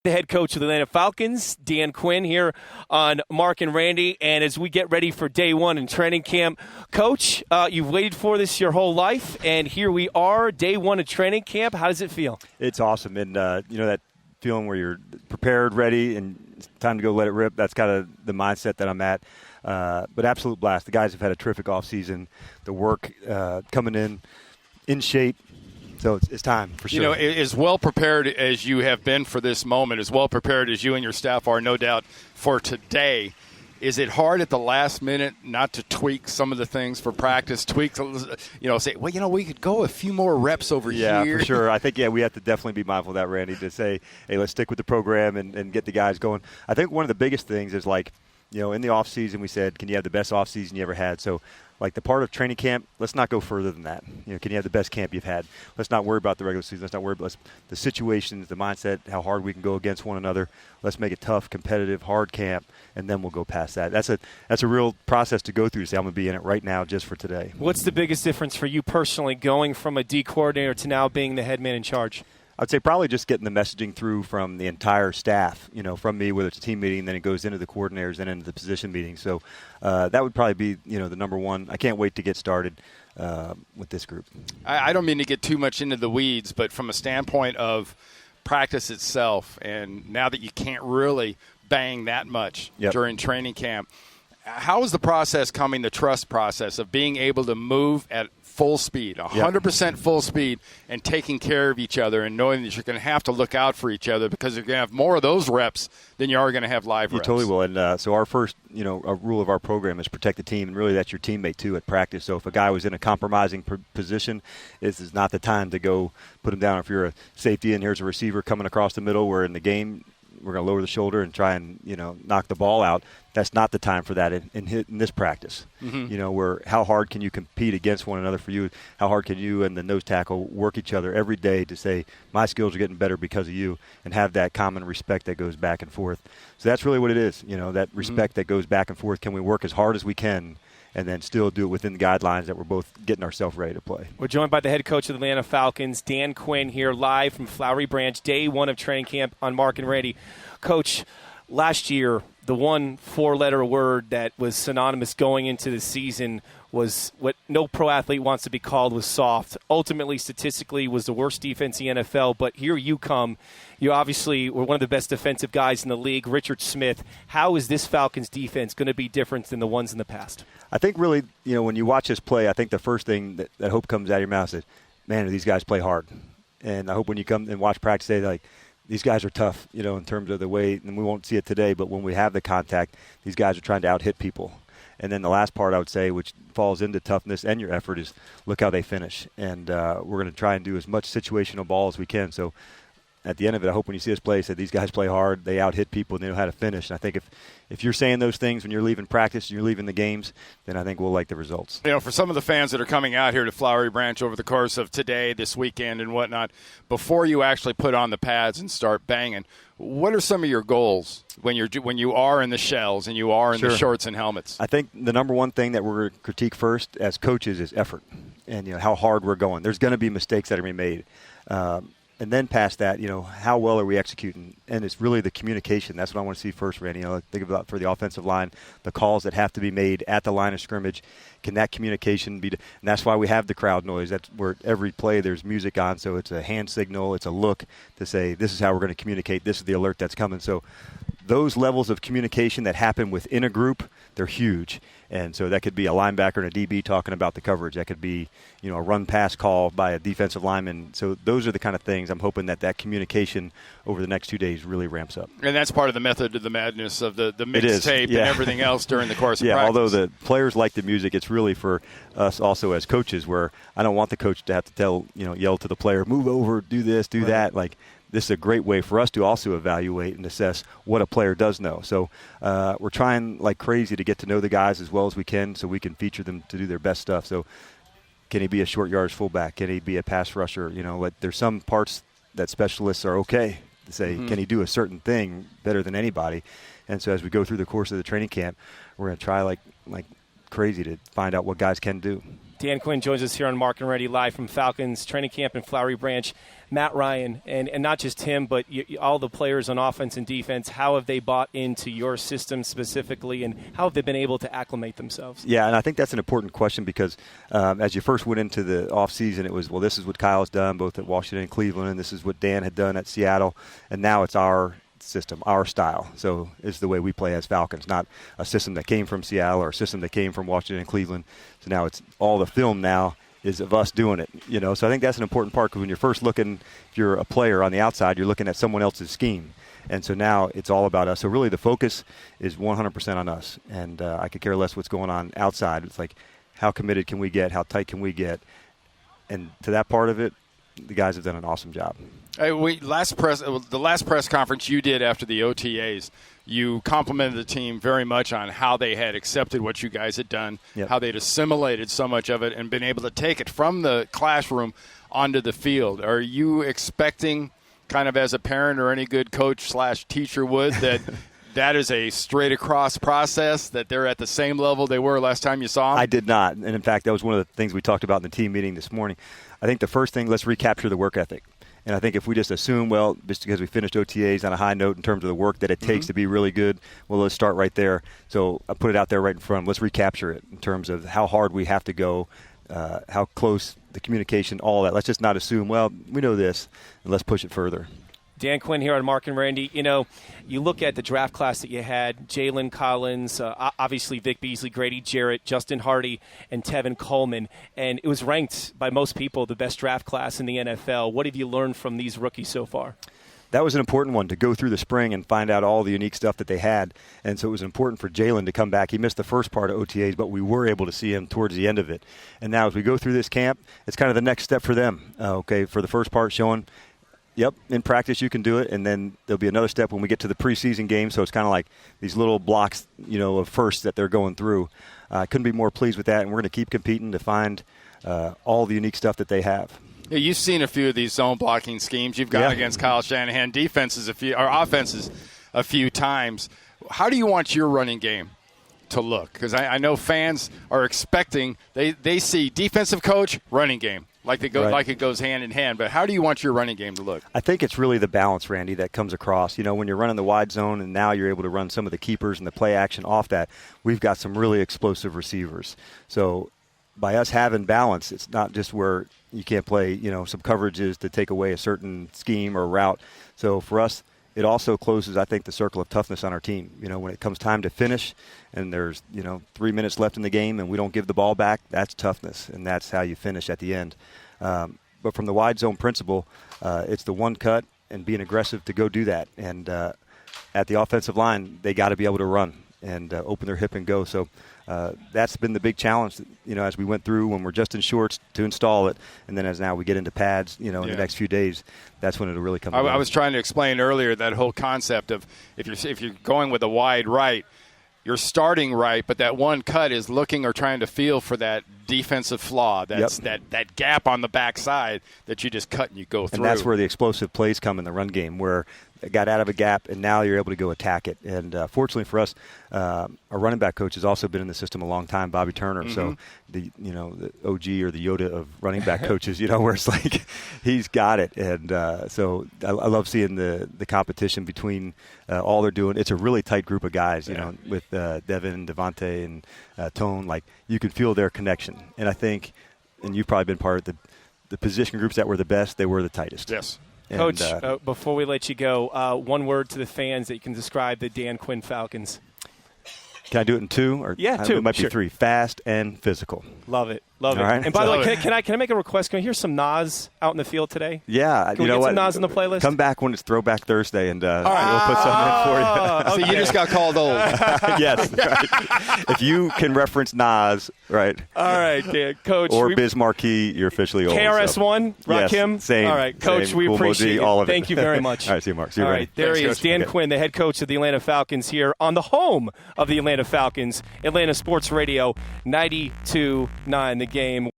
The head coach of the Atlanta Falcons, Dan Quinn, here on Mark and Randy. And as we get ready for day one in training camp, Coach, you've waited for this your whole life, and here we are, day one of training camp. How does it feel? It's awesome. And, that feeling where you're prepared, ready, and it's time to go let it rip, that's kind of the mindset that I'm at. But absolute blast. The guys have had a terrific offseason. The work coming in shape. So it's time for sure. As well prepared as you have been for this moment, as well prepared as you and your staff are, no doubt, for today, is it hard at the last minute not to tweak some of the things for practice, say, we could go a few more reps over here? Yeah, for sure. I think, we have to definitely be mindful of that, Randy, to say, hey, let's stick with the program and get the guys going. I think one of the biggest things is, in the offseason we said, can you have the best offseason you ever had? So, the part of training camp, let's not go further than that. Can you have the best camp you've had? Let's not worry about the regular season. Let's not worry about the situations, the mindset, how hard we can go against one another. Let's make it tough, competitive, hard camp, and then we'll go past that. That's a real process to go through to say, I'm going to be in it right now just for today. What's the biggest difference for you personally going from a D coordinator to now being the head man in charge? I'd say probably just getting the messaging through from the entire staff, from me, whether it's a team meeting, then it goes into the coordinators and into the position meeting. So that would probably be, the number one. I can't wait to get started with this group. I don't mean to get too much into the weeds, but from a standpoint of practice itself, and now that you can't really bang that much during training camp, how is the process coming, the trust process of being able to move at full speed, 100% full speed, and taking care of each other and knowing that you're going to have to look out for each other because you're going to have more of those reps than you are going to have live reps. You totally will. And so our first, a rule of our program is protect the team, and really that's your teammate too at practice. So if a guy was in a compromising position, this is not the time to go put him down. If you're a safety and here's a receiver coming across the middle, where in the game we're going to lower the shoulder and try and, knock the ball out. That's not the time for that in this practice. Mm-hmm. Where how hard can you compete against one another for you? How hard can you and the nose tackle work each other every day to say, my skills are getting better because of you, and have that common respect that goes back and forth. So that's really what it is, that respect that goes back and forth. Can we work as hard as we can and then still do it within the guidelines that we're both getting ourselves ready to play? We're joined by the head coach of the Atlanta Falcons, Dan Quinn, here live from Flowery Branch, day one of training camp on Mark and Randy. Coach, last year, the one four-letter word that was synonymous going into the season was what no pro athlete wants to be called, was soft. Ultimately, statistically, was the worst defense in the NFL, but here you come. You obviously were one of the best defensive guys in the league, Richard Smith. How is this Falcons defense going to be different than the ones in the past? I think really, when you watch us play, I think the first thing that hope comes out of your mouth is, man, these guys play hard. And I hope when you come and watch practice today, these guys are tough, in terms of the way, and we won't see it today, but when we have the contact, these guys are trying to out-hit people. And then the last part I would say, which falls into toughness and your effort, is look how they finish. And we're going to try and do as much situational ball as we can. So at the end of it, I hope when you see us play, say these guys play hard, they out-hit people, and they know how to finish. And I think if you're saying those things when you're leaving practice and you're leaving the games, then I think we'll like the results. For some of the fans that are coming out here to Flowery Branch over the course of today, this weekend, and whatnot, before you actually put on the pads and start banging, what are some of your goals when you are in the shells and you are in the shorts and helmets? I think the number one thing that we're going to critique first as coaches is effort and how hard we're going. There's going to be mistakes that are being made. And then past that, how well are we executing? And it's really the communication. That's what I want to see first, Randy. Think about for the offensive line, the calls that have to be made at the line of scrimmage. Can that communication be – and that's why we have the crowd noise. That's where every play there's music on, so it's a hand signal, it's a look to say this is how we're going to communicate, this is the alert that's coming. So those levels of communication that happen within a group, they're huge. And so that could be a linebacker and a DB talking about the coverage. That could be, a run-pass call by a defensive lineman. So those are the kind of things I'm hoping that communication over the next 2 days really ramps up. And that's part of the method of the madness of the mixtape and everything else during the course of practice. Although the players like the music, it's really for us also as coaches, where I don't want the coach to have to yell to the player, move over, do this, do that. This is a great way for us to also evaluate and assess what a player does know. So we're trying like crazy to get to know the guys as well as we can so we can feature them to do their best stuff. So can he be a short yardage fullback? Can he be a pass rusher? There's some parts that specialists are okay to say, can he do a certain thing better than anybody? And so as we go through the course of the training camp, we're going to try like crazy to find out what guys can do. Dan Quinn joins us here on Mark and Ready live from Falcons training camp in Flowery Branch. Matt Ryan, and not just him, but all the players on offense and defense, how have they bought into your system specifically, and how have they been able to acclimate themselves? Yeah, and I think that's an important question because as you first went into the offseason, it was, well, this is what Kyle's done both at Washington and Cleveland, and this is what Dan had done at Seattle, and now it's our system, our style. So it's the way we play as Falcons, not a system that came from Seattle or a system that came from Washington and Cleveland. So now it's all the film now is of us doing it, So I think that's an important part because when you're first looking, if you're a player on the outside, you're looking at someone else's scheme. And so now it's all about us. So really the focus is 100% on us. And I could care less what's going on outside. It's like, how committed can we get? How tight can we get? And to that part of it, the guys have done an awesome job. Hey, the last press conference you did after the OTAs, you complimented the team very much on how they had accepted what you guys had done, how they'd assimilated so much of it and been able to take it from the classroom onto the field. Are you expecting, kind of as a parent or any good coach/teacher would, that is a straight-across process, that they're at the same level they were last time you saw them? I did not. And, in fact, that was one of the things we talked about in the team meeting this morning. I think the first thing, let's recapture the work ethic. And I think if we just assume, well, just because we finished OTAs on a high note in terms of the work that it takes to be really good, well, let's start right there. So I put it out there right in front. Let's recapture it in terms of how hard we have to go, how close the communication, all that. Let's just not assume, well, we know this, and let's push it further. Dan Quinn here on Mark and Randy. You look at the draft class that you had, Jalen Collins, obviously Vic Beasley, Grady Jarrett, Justin Hardy, and Tevin Coleman. And it was ranked by most people the best draft class in the NFL. What have you learned from these rookies so far? That was an important one, to go through the spring and find out all the unique stuff that they had. And so it was important for Jalen to come back. He missed the first part of OTAs, but we were able to see him towards the end of it. And now as we go through this camp, it's kind of the next step for them. For the first part, showing – yep, in practice you can do it, and then there'll be another step when we get to the preseason game. So it's kind of like these little blocks, of firsts that they're going through. I couldn't be more pleased with that, and we're going to keep competing to find all the unique stuff that they have. Yeah, you've seen a few of these zone blocking schemes. You've gone against Kyle Shanahan offenses a few times. How do you want your running game to look? Because I know fans are expecting they see defensive coach, running game. Like it goes hand in hand. But how do you want your running game to look? I think it's really the balance, Randy, that comes across. When you're running the wide zone and now you're able to run some of the keepers and the play action off that, we've got some really explosive receivers. So by us having balance, it's not just where you can't play, some coverages to take away a certain scheme or route. So for us, it also closes, I think, the circle of toughness on our team. When it comes time to finish and there's, 3 minutes left in the game and we don't give the ball back, that's toughness, and that's how you finish at the end. But from the wide zone principle, it's the one cut and being aggressive to go do that. And at the offensive line, they got to be able to run and open their hip and go. So that's been the big challenge, as we went through when we're just in shorts to install it. And then as now we get into pads, in the next few days, that's when it'll really come together. I was trying to explain earlier that whole concept of if you're going with a wide right, you're starting right, but that one cut is looking or trying to feel for that defensive flaw. That's that gap on the backside that you just cut and you go through. And that's where the explosive plays come in the run game, where it got out of a gap and now you're able to go attack it. And fortunately for us, our running back coach has also been in the system a long time, Bobby Turner. So the OG or the Yoda of running back coaches, where it's like he's got it. And so I love seeing the competition between all they're doing. It's a really tight group of guys, with Devin, Devontae, and Tone. Like, you can feel their connection. And I think, and you've probably been part of the position groups that were the best, they were the tightest. Yes. Coach, before we let you go, one word to the fans that you can describe the Dan Quinn Falcons. Can I do it in two? Or yeah, two. It might be three. Fast and physical. Love it. Love it. Right? And by the way, can I make a request? Can I hear some Nas out in the field today? Yeah. Can we get some Nas in the playlist? Come back when it's Throwback Thursday, and we'll put something in for you. Okay. So you just got called old. Yes. Right. If you can reference Nas, right. All right, Dan. Coach. Or Biz Marquee, you're officially old. KRS-One, Rakim. Yes, same. All right, Coach, same. we Cool appreciate it. all of it. Thank you very much. All right, see you, Mark. See you, all Randy. right, there Thanks, he is, Coach. Dan Quinn, the head coach of the Atlanta Falcons here on the home of the Atlanta Falcons, Atlanta Sports Radio 92.9 The Game.